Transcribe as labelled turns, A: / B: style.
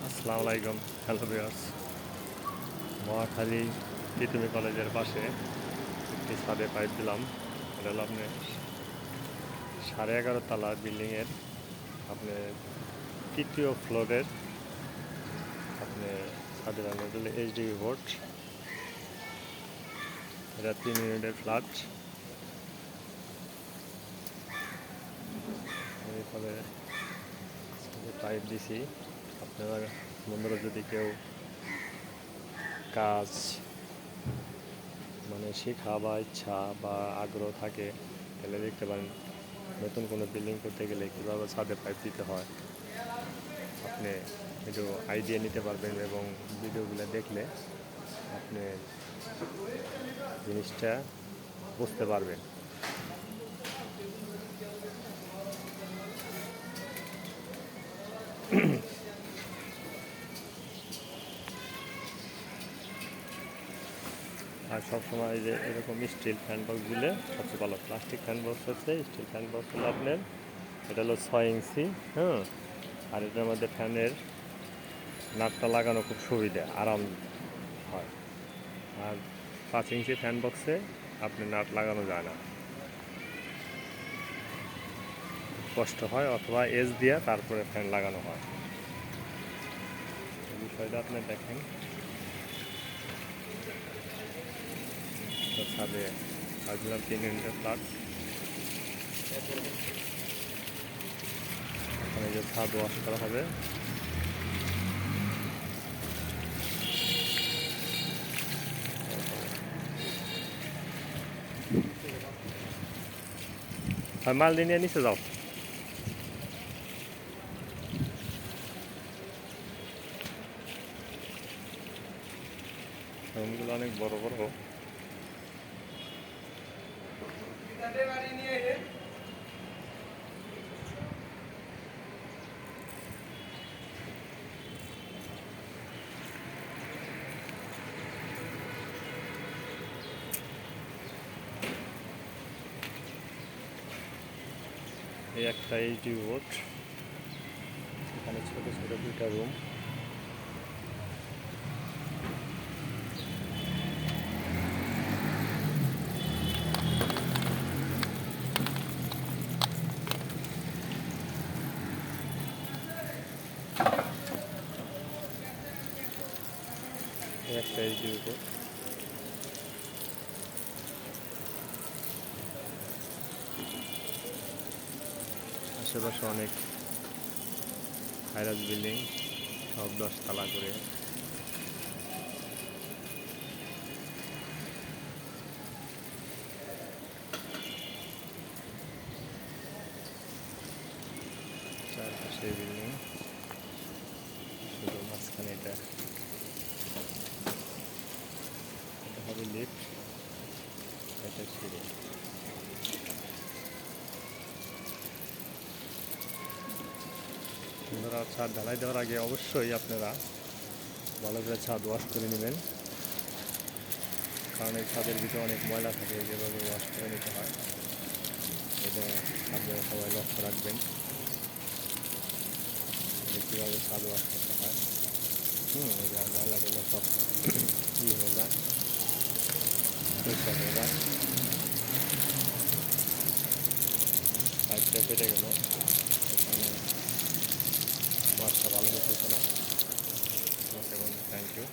A: আসসালামু আলাইকুম। Hello viewers, Mohakhali তিতুমী কলেজের পাশে একটি ছাদে পাইপ দিলাম। এটা হলো আপনার 11.5 তলা বিল্ডিংয়ের আপনার 3য় ফ্লোরের আপনি ছাদে বানানো হলো এইচডিবি বোর্ড। এটা 3 ইউনিটের ফ্ল্যাট। এইভাবে ছাদে পাইপ দিছি। আপনারা বন্ধুরা যদি কেউ কাজ শেখা বা ইচ্ছা বা আগ্রহ থাকে তাহলে দেখতে পারেন নতুন কোনো বিল্ডিং করতে গেলে কীভাবে ছাদে পাইপ দিতে হয় আপনি একটু আইডিয়া নিতে পারবেন এবং ভিডিওগুলো দেখলে আপনি জিনিসটা বুঝতে পারবেন। আর সবসময় যে এরকম স্টিল ফ্যান বক্স দিলে সবচেয়ে ভালো। প্লাস্টিক ফ্যান বক্স হচ্ছে স্টিল ফ্যান বক্স হলো আপনার এটা হলো 6 ইঞ্চি, হ্যাঁ। আর এটার মধ্যে ফ্যানের নাটটা লাগানো খুব সুবিধা, আরাম হয়। আর 5 ইঞ্চি ফ্যান বক্সে আপনি নাট লাগানো যায় না, কষ্ট হয়, অথবা এজ দিয়ে তারপরে ফ্যান লাগানো হয়। এই বিষয়টা আপনি দেখেন। ছাদে আসলাম 3 ইউনিটের ফ্ল্যাট। এখানে যে ছাদ ওয়াশ করা হবে। আর মাল নিয়ে নিচে যাও। রুমগুলো অনেক বড় বড়। এই একটা এইচডিবি বোর্ড, এখানে ছোট ছোট 2টা রুম। এই একটা এইচডিবি বোর্ড। আশেপাশে অনেক হাইরাজ বিল্ডিং, সব 10 তলা করে। চারপাশে বিল্ডিং, শুধু মাঝখানে এটা হবে লিফট, এটা সিঁড়ি। আপনারা ছাদ ঢালাই দেওয়ার আগে অবশ্যই আপনারা ভালো করে ছাদ ওয়াশ করে নেবেন, কারণ এই ছাদের ভিতরে অনেক ময়লা থাকে, যেভাবে ওয়াশ করে নিতে হয় এটা আপনারা সবাই লক্ষ্য রাখবেন। কীভাবে ছাদ ওয়াশ করতে হয়, এই যে ময়লাগুলো সব হয়ে যায়, পরিষ্কার হয়ে যায়। পাইপটা ফেটে গেল, এখানে ওয়াশটা ভালো হতেছে না। ওকে বন্ধু, থ্যাংক ইউ।